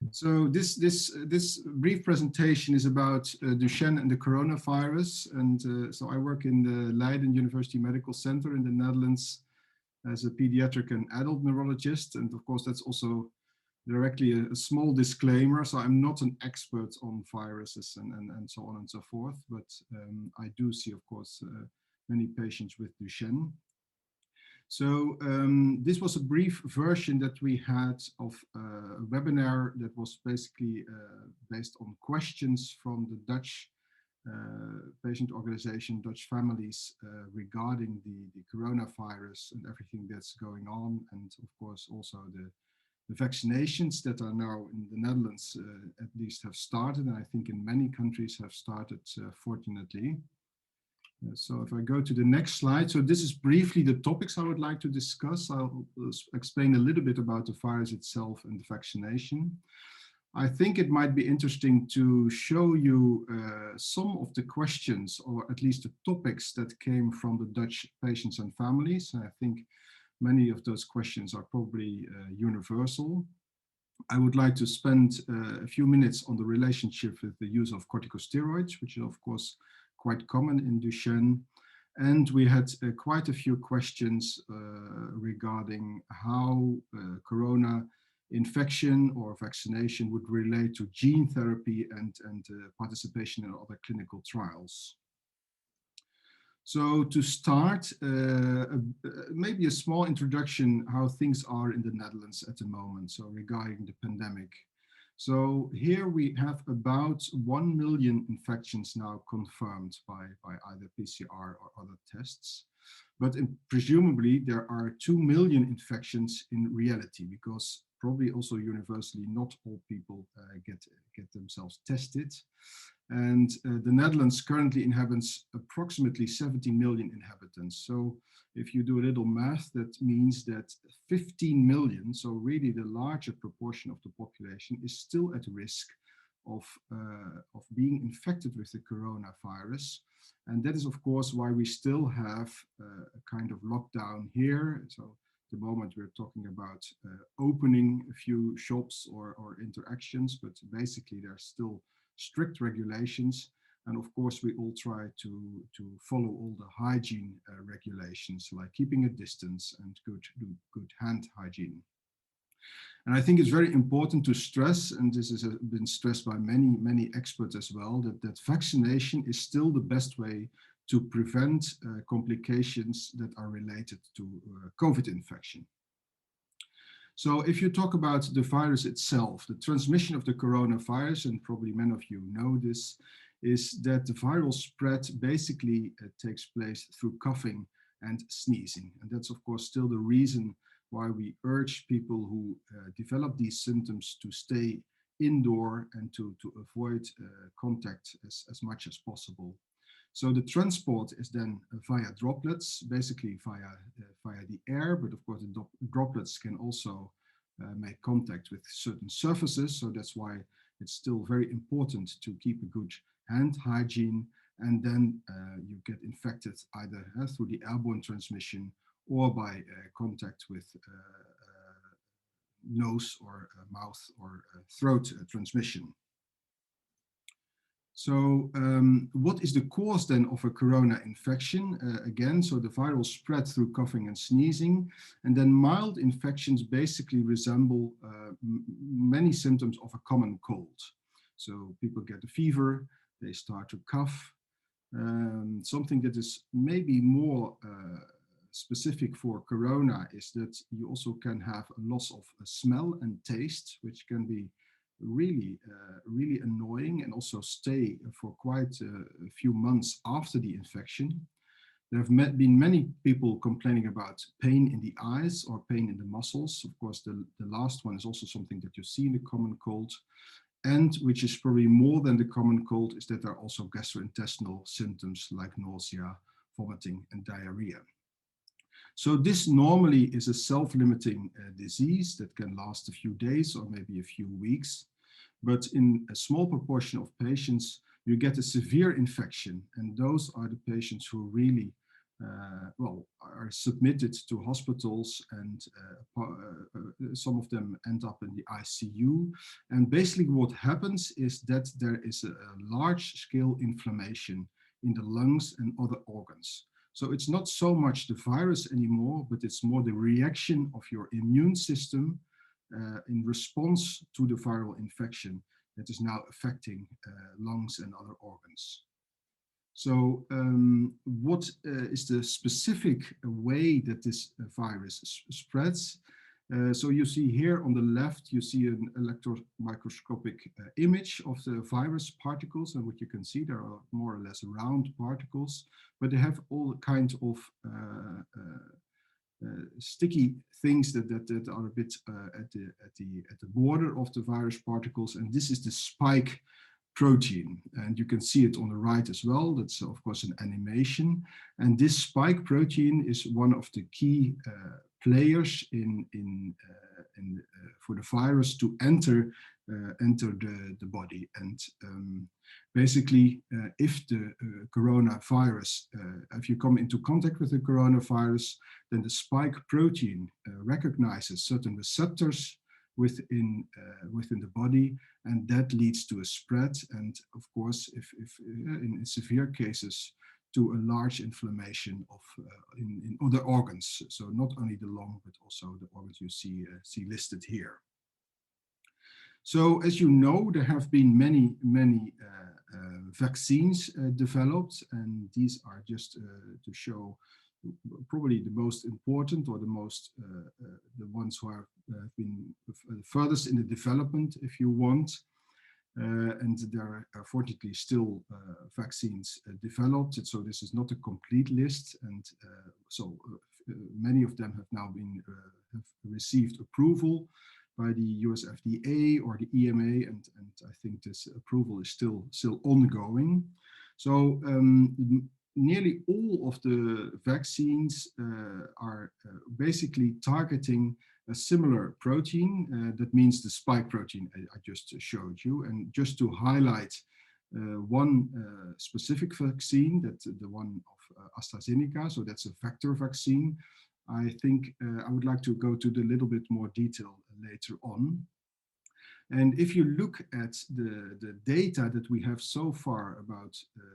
So this brief presentation is about Duchenne and the coronavirus. And so I work in the Leiden University Medical Center in the Netherlands as a pediatric and adult neurologist. And of course, that's also directly a small disclaimer. So I'm not an expert on viruses and so on and so forth, but I do see, of course, many patients with Duchenne. So this was a brief version that we had of a webinar that was basically based on questions from the Dutch patient organization, Dutch families, regarding the coronavirus and everything that's going on, and of course also the vaccinations that are now in the Netherlands at least have started, and I think in many countries have started, fortunately. So if I go to the next slide, so this is briefly the topics I would like to discuss. I'll explain a little bit about the virus itself and the vaccination. I think it might be interesting to show you some of the questions, or at least the topics that came from the Dutch patients and families. I think many of those questions are probably universal. I would like to spend a few minutes on the relationship with the use of corticosteroids, which is of course quite common in Duchenne. And we had quite a few questions regarding how corona infection or vaccination would relate to gene therapy and participation in other clinical trials. So to start, maybe a small introduction how things are in the Netherlands at the moment, so regarding the pandemic. So here we have about 1 million infections now confirmed by either PCR or other tests. But presumably there are 2 million infections in reality, because probably also universally not all people get themselves tested. And the Netherlands currently inhabits approximately 70 million inhabitants. So if you do a little math, that means that 15 million, so really the larger proportion of the population, is still at risk of being infected with the coronavirus. And that is, of course, why we still have a kind of lockdown here. So at the moment we're talking about opening a few shops or interactions, but basically there's still strict regulations. And of course, we all try to follow all the hygiene regulations, like keeping a distance and good hand hygiene. And I think it's very important to stress, and this has been stressed by many experts as well, that vaccination is still the best way to prevent complications that are related to COVID infection. So if you talk about the virus itself, the transmission of the coronavirus, and probably many of you know this, is that the viral spread basically takes place through coughing and sneezing. And that's of course still the reason why we urge people who develop these symptoms to stay indoor and to avoid contact as much as possible. So the transport is then via droplets, basically via the air, but of course the droplets can also make contact with certain surfaces. So that's why it's still very important to keep a good hand hygiene, and then you get infected either through the airborne transmission or by contact with nose or mouth or throat transmission. So what is the cause then of a corona infection? Again, so the viral spread through coughing and sneezing, and then mild infections basically resemble many symptoms of a common cold. So people get a fever, they start to cough. Something that is maybe more specific for corona is that you also can have a loss of smell and taste, which can be really annoying and also stay for quite a few months after the infection. There have been many people complaining about pain in the eyes or pain in the muscles. Of course, the last one is also something that you see in the common cold. And which is probably more than the common cold, is that there are also gastrointestinal symptoms like nausea, vomiting, and diarrhea. So this normally is a self-limiting disease that can last a few days or maybe a few weeks. But in a small proportion of patients, you get a severe infection. And those are the patients who really well, are submitted to hospitals, and some of them end up in the ICU. And basically what happens is that there is a large-scale inflammation in the lungs and other organs. So it's not so much the virus anymore, but it's more the reaction of your immune system in response to the viral infection that is now affecting lungs and other organs. So what is the specific way that this virus spreads? So you see here on the left, you see an electron microscopic image of the virus particles, and what you can see, there are more or less round particles, but they have all kinds of sticky things that are a bit at the border of the virus particles, and this is the spike protein, and you can see it on the right as well. That's of course an animation, and this spike protein is one of the key players for the virus to enter the body. And basically, if the coronavirus, if you come into contact with the coronavirus, then the spike protein recognizes certain receptors within the body, and that leads to a spread, and of course, if in severe cases, to a large inflammation of in other organs. So not only the lung, but also the organs you see listed here. So as you know, there have been many vaccines developed, and these are just to show probably the most important, or the ones who have been the furthest in the development, if you want. And there are fortunately still vaccines developed. So this is not a complete list, and many of them have now been have received approval by the US FDA or the EMA, and I think this approval is still ongoing. So nearly all of the vaccines are basically targeting a similar protein. That means the spike protein I just showed you. And just to highlight one specific vaccine, that's the one of AstraZeneca, so that's a vector vaccine. I think I would like to go to the little bit more detail later on. And if you look at the data that we have so far about the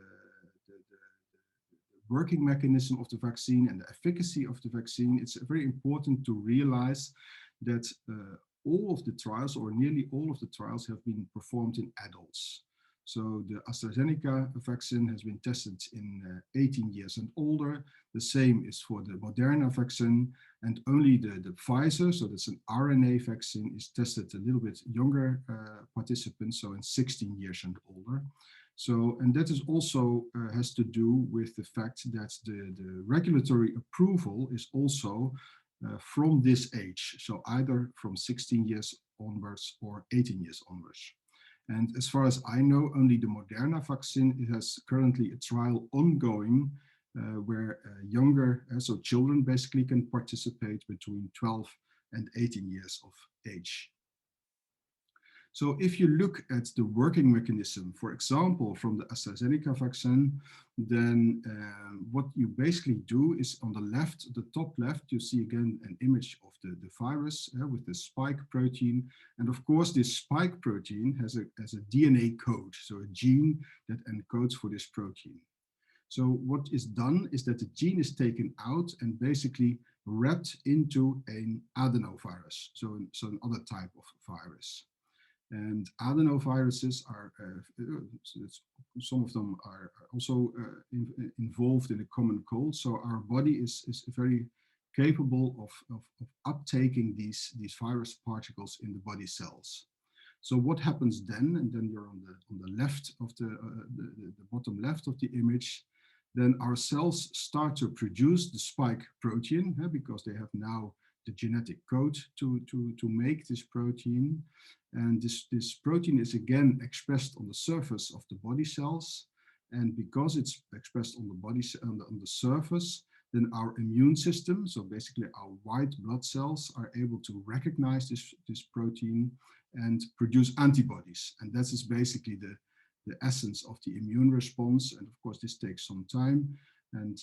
working mechanism of the vaccine and the efficacy of the vaccine, it's very important to realize that all of the trials, or nearly all of the trials, have been performed in adults. So the AstraZeneca vaccine has been tested in 18 years and older. The same is for the Moderna vaccine, and only the Pfizer, so that's an RNA vaccine, is tested a little bit younger participants, so in 16 years and older. So, and that is also has to do with the fact that the regulatory approval is also from this age, so either from 16 years onwards or 18 years onwards. And as far as I know, only the Moderna vaccine, it has currently a trial ongoing where younger, so children basically can participate between 12 and 18 years of age. So if you look at the working mechanism, for example, from the AstraZeneca vaccine, then what you basically do is on the left, the top left, you see again an image of the virus with the spike protein. And of course, this spike protein has a DNA code, so a gene that encodes for this protein. So what is done is that the gene is taken out and basically wrapped into an adenovirus, so another type of virus. And adenoviruses are, some of them are also involved in a common cold. So our body is very capable of uptaking these virus particles in the body cells. So what happens then? And then you're on the left of the bottom left of the image. Then our cells start to produce the spike protein because they have now the genetic code to make this protein. And this protein is again expressed on the surface of the body cells. And because it's expressed on the body on the surface, then our immune system, so basically our white blood cells, are able to recognize this protein and produce antibodies. And that is basically the essence of the immune response. And of course, this takes some time. And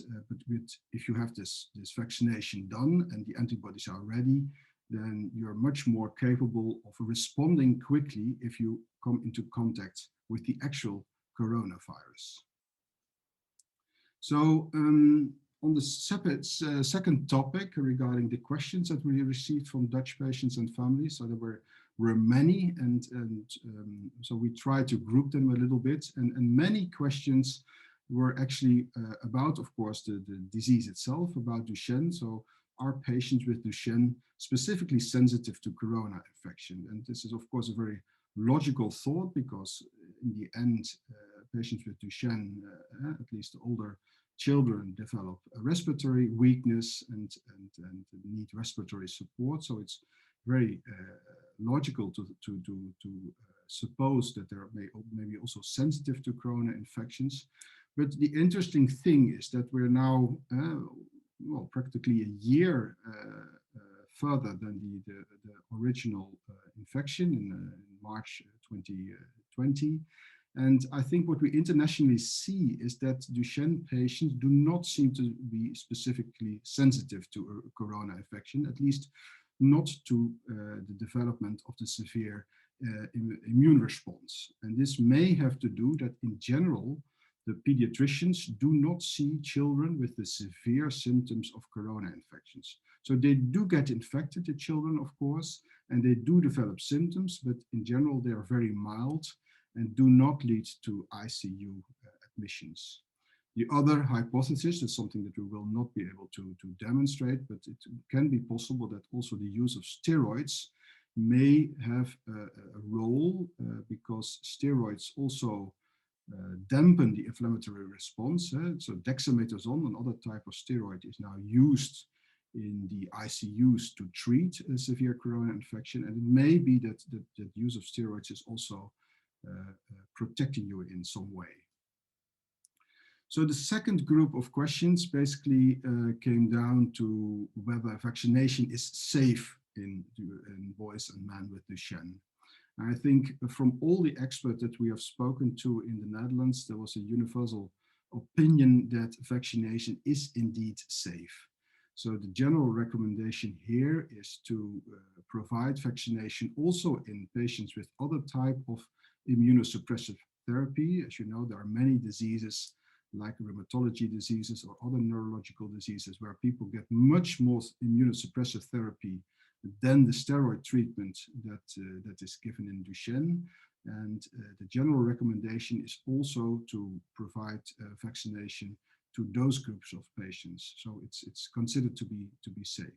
if you have this vaccination done and the antibodies are ready, then you're much more capable of responding quickly if you come into contact with the actual coronavirus. So on the second topic regarding the questions that we received from Dutch patients and families, so there were many, and so we tried to group them a little bit, and many questions were actually about, of course, the disease itself, about Duchenne. So are patients with Duchenne specifically sensitive to corona infection? And this is, of course, a very logical thought, because in the end, patients with Duchenne, at least older children, develop a respiratory weakness and need respiratory support. So it's very logical to suppose that they are maybe also sensitive to corona infections. But the interesting thing is that we're now, well, practically a year further than the original infection in March 2020. And I think what we internationally see is that Duchenne patients do not seem to be specifically sensitive to a corona infection, at least not to the development of the severe immune response. And this may have to do that in general, the pediatricians do not see children with the severe symptoms of corona infections. So they do get infected, the children, of course, and they do develop symptoms, but in general, they are very mild and do not lead to ICU admissions. The other hypothesis is something that we will not be able to demonstrate, but it can be possible that also the use of steroids may have a role, because steroids also dampen the inflammatory response. So dexamethasone, another type of steroid, is now used in the ICUs to treat a severe corona infection, and it may be that the use of steroids is also protecting you in some way. So the second group of questions basically came down to whether vaccination is safe in boys and men with Duchenne. And I think from all the experts that we have spoken to in the Netherlands, there was a universal opinion that vaccination is indeed safe. So the general recommendation here is to provide vaccination also in patients with other type of immunosuppressive therapy. As you know, there are many diseases like rheumatology diseases or other neurological diseases where people get much more immunosuppressive therapy than the steroid treatment that is given in Duchenne. And the general recommendation is also to provide vaccination to those groups of patients. So it's considered to be safe.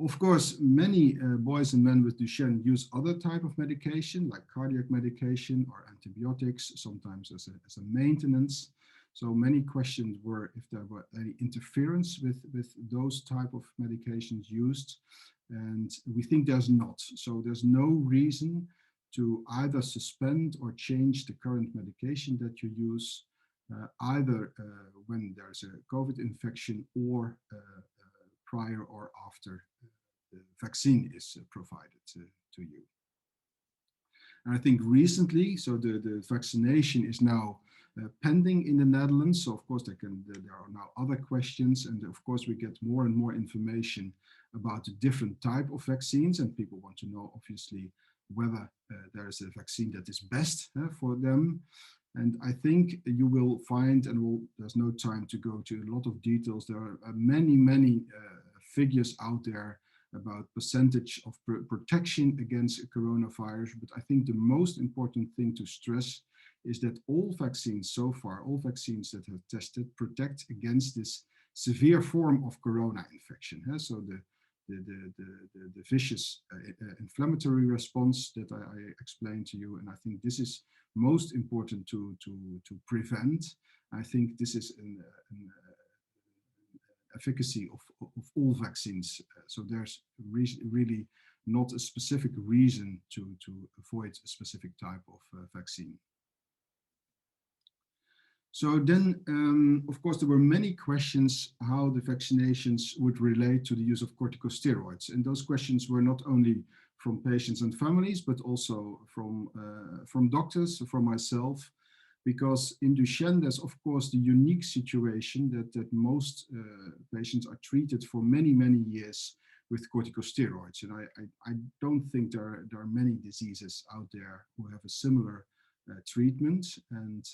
Of course, many boys and men with Duchenne use other type of medication, like cardiac medication or antibiotics, sometimes as a maintenance. So many questions were if there were any interference with those type of medications used. And we think there's not. So there's no reason to either suspend or change the current medication that you use, either when there's a COVID infection or prior or after the vaccine is provided to you. And I think recently, so the vaccination is now pending in the Netherlands. So of course there are now other questions, and of course we get more and more information about the different type of vaccines, and people want to know obviously whether there is a vaccine that is best for them. And I think you will find, and there's no time to go to a lot of details, there are many figures out there about percentage of protection against coronavirus. But I think the most important thing to stress is that all vaccines so far, all vaccines that have tested, protect against this severe form of corona infection. So the vicious inflammatory response that I explained to you, and I think this is most important to prevent. I think this is an efficacy of all vaccines. So there's really not a specific reason to avoid a specific type of vaccine. So then, of course, there were many questions how the vaccinations would relate to the use of corticosteroids. And those questions were not only from patients and families, but also from doctors, from myself. because in Duchenne, there's of course the unique situation that most patients are treated for many, many years with corticosteroids. And I don't think there are many diseases out there who have a similar treatment. And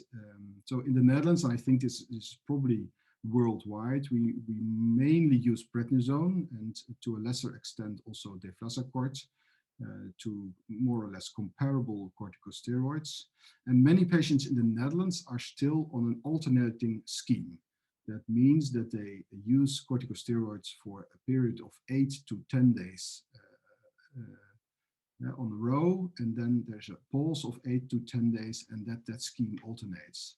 so in the Netherlands, I think this is probably worldwide. We mainly use prednisone and to a lesser extent also deflazacort, to more or less comparable corticosteroids. And many patients in the Netherlands are still on an alternating scheme. That means that they use corticosteroids for a period of 8 to 10 days on a row, and then there's a pause of 8 to 10 days, and that scheme alternates.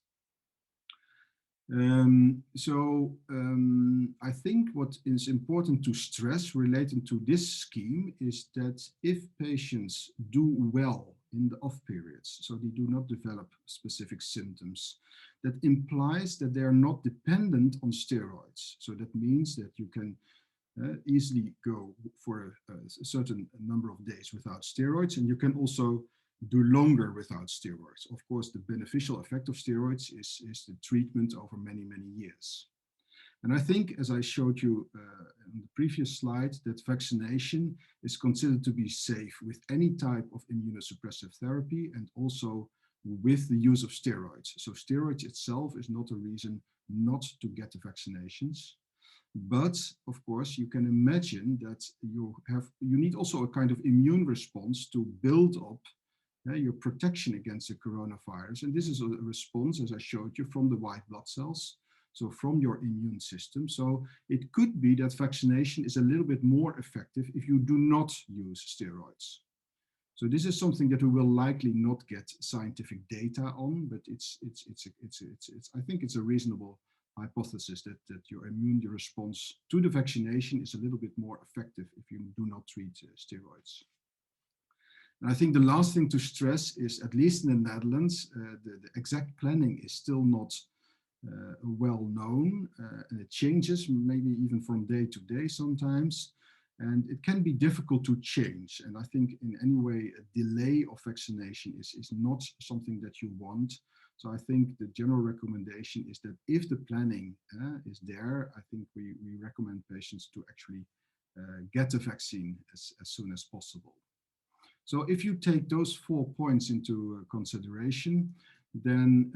I think what is important to stress relating to this scheme is that if patients do well in the off periods, so they do not develop specific symptoms, that implies that they are not dependent on steroids. So that means that you can easily go for a certain number of days without steroids, and you can also do longer without steroids. Of course, the beneficial effect of steroids is the treatment over many, many years. And I think, as I showed you on the previous slide, that vaccination is considered to be safe with any type of immunosuppressive therapy and also with the use of steroids. So steroids itself is not a reason not to get the vaccinations. But of course, you can imagine that you need also a kind of immune response to build up your protection against the coronavirus. And this is a response, as I showed you, from the white blood cells, so from your immune system. So it could be that vaccination is a little bit more effective if you do not use steroids. So this is something that we will likely not get scientific data on, but I think it's a reasonable hypothesis that your immune response to the vaccination is a little bit more effective if you do not treat steroids. And I think the last thing to stress is, at least in the Netherlands, the exact planning is still not well known, and it changes maybe even from day to day sometimes, and it can be difficult to change. And I think in any way a delay of vaccination is not something that you want. So I think the general recommendation is that if the planning is there, I think we recommend patients to actually get the vaccine as soon as possible. So if you take those 4 points into consideration, then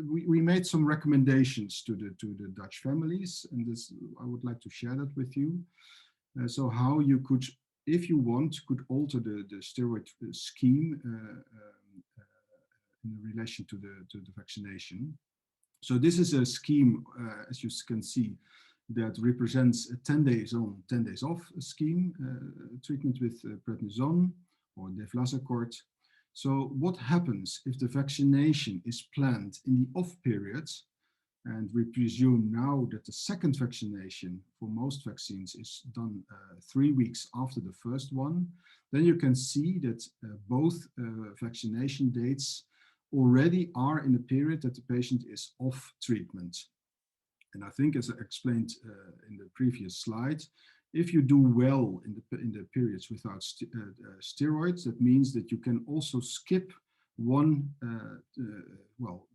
we made some recommendations to the Dutch families, and this, I would like to share that with you. So how you could, if you want, could alter the steroid scheme in relation to the vaccination. So this is a scheme, as you can see, that represents a 10 days on, 10 days off scheme, treatment with prednisone or deflazacort. So what happens if the vaccination is planned in the off periods, and we presume now that the second vaccination for most vaccines is done 3 weeks after the first one, then you can see that both vaccination dates already are in a period that the patient is off treatment. And I think, as I explained in the previous slide, if you do well in the periods without steroids, that means that you can also skip one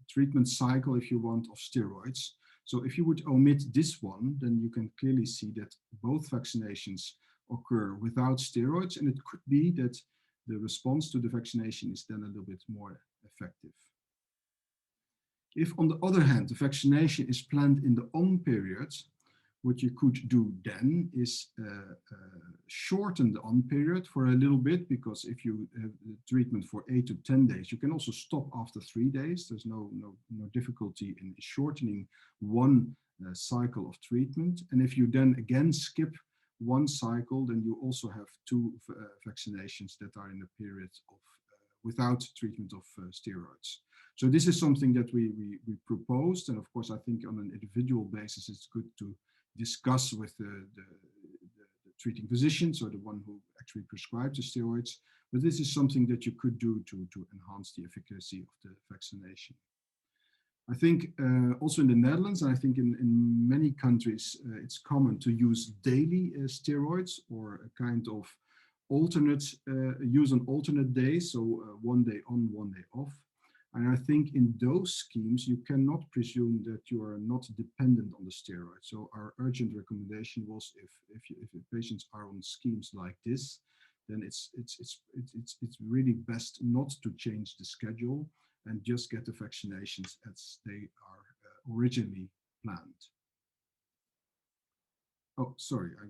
treatment cycle, if you want, of steroids. So if you would omit this one, then you can clearly see that both vaccinations occur without steroids, and it could be that the response to the vaccination is then a little bit more effective. If, on the other hand, the vaccination is planned in the on period, what you could do then is shorten the on period for a little bit, because if you have treatment for 8 to 10 days, you can also stop after 3 days. There's no difficulty in shortening one cycle of treatment. And if you then again skip one cycle, then you also have 2 vaccinations that are in a period of without treatment of steroids. So this is something that we proposed, and of course I think on an individual basis it's good to discuss with the treating physicians, or the one who actually prescribes the steroids, but this is something that you could do to enhance the efficacy of the vaccination. I think also in the Netherlands, and I think in many countries, it's common to use daily steroids, or a kind of alternate use on alternate days, so 1 day on, 1 day off. And I think in those schemes, you cannot presume that you are not dependent on the steroid. So our urgent recommendation was if the patients are on schemes like this, then it's really best not to change the schedule and just get the vaccinations as they are originally planned. Oh, sorry, I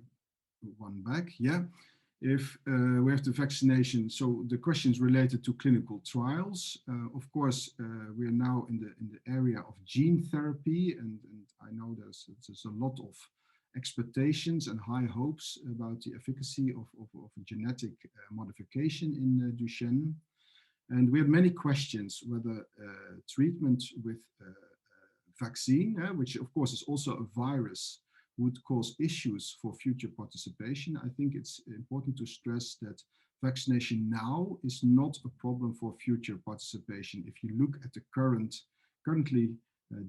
one back. Yeah. If we have the vaccination, so the questions related to clinical trials. Of course, we are now in the area of gene therapy, and I know there's a lot of expectations and high hopes about the efficacy of genetic modification in Duchenne. And we have many questions whether treatment with vaccine, which of course is also a virus, would cause issues for future participation. I think it's important to stress that vaccination now is not a problem for future participation if you look at the currently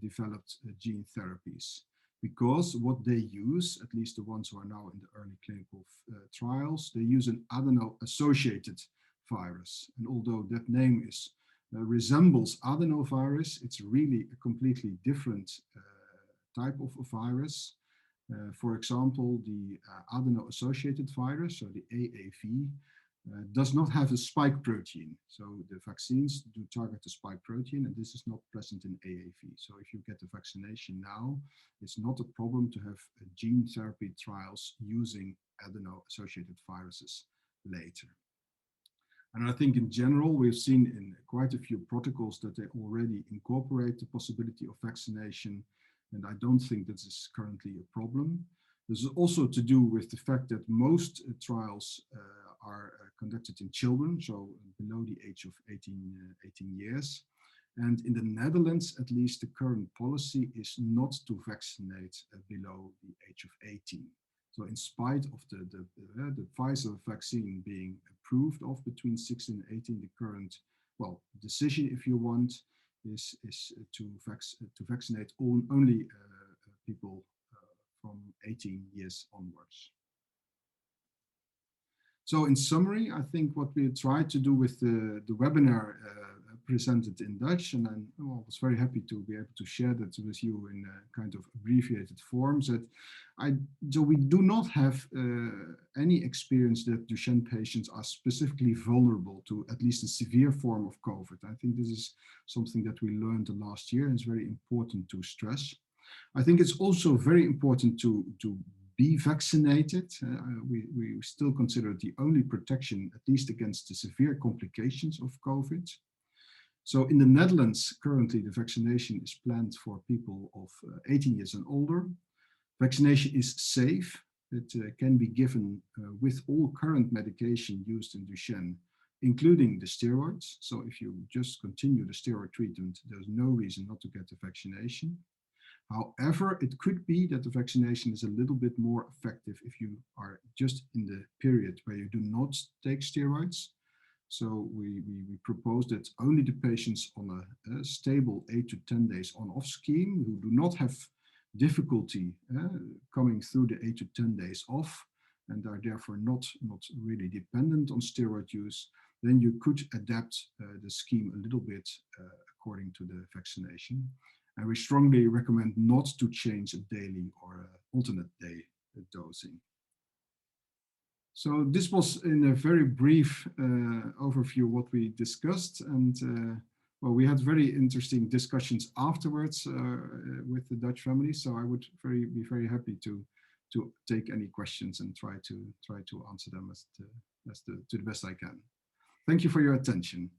developed gene therapies. Because what they use, at least the ones who are now in the early clinical trials, they use an adeno-associated virus. And although that name is resembles adenovirus, it's really a completely different type of a virus. For example, the adeno-associated virus, so the AAV, does not have a spike protein. So the vaccines do target the spike protein, and this is not present in AAV. So if you get the vaccination now, it's not a problem to have gene therapy trials using adeno-associated viruses later. And I think in general, we've seen in quite a few protocols that they already incorporate the possibility of vaccination. And I don't think this is currently a problem. This is also to do with the fact that most trials are conducted in children, so below the age of 18 years. And in the Netherlands, at least, the current policy is not to vaccinate below the age of 18. So in spite of the Pfizer vaccine being approved of between 16 and 18, the current, well, decision, if you want, is to vaccinate only people from 18 years onwards. So in summary, I think what we tried to do with the webinar presented in Dutch, and I was very happy to be able to share that with you in a kind of abbreviated forms, that so we do not have any experience that Duchenne patients are specifically vulnerable to at least a severe form of COVID. I think this is something that we learned the last year, and it's very important to stress. I think it's also very important to be vaccinated. We still consider it the only protection, at least against the severe complications of COVID. So in the Netherlands, currently the vaccination is planned for people of 18 years and older. Vaccination is safe. It can be given with all current medication used in Duchenne, including the steroids. So if you just continue the steroid treatment, there's no reason not to get the vaccination. However, it could be that the vaccination is a little bit more effective if you are just in the period where you do not take steroids. So we propose that only the patients on a stable 8 to 10 days on-off scheme who do not have difficulty coming through the 8 to 10 days off and are therefore not really dependent on steroid use, then you could adapt the scheme a little bit according to the vaccination. And we strongly recommend not to change a daily or alternate day dosing. So this was in a very brief overview what we discussed, and well, we had very interesting discussions afterwards with the Dutch family. So I would be very happy to take any questions and try to answer them to the best I can. Thank you for your attention.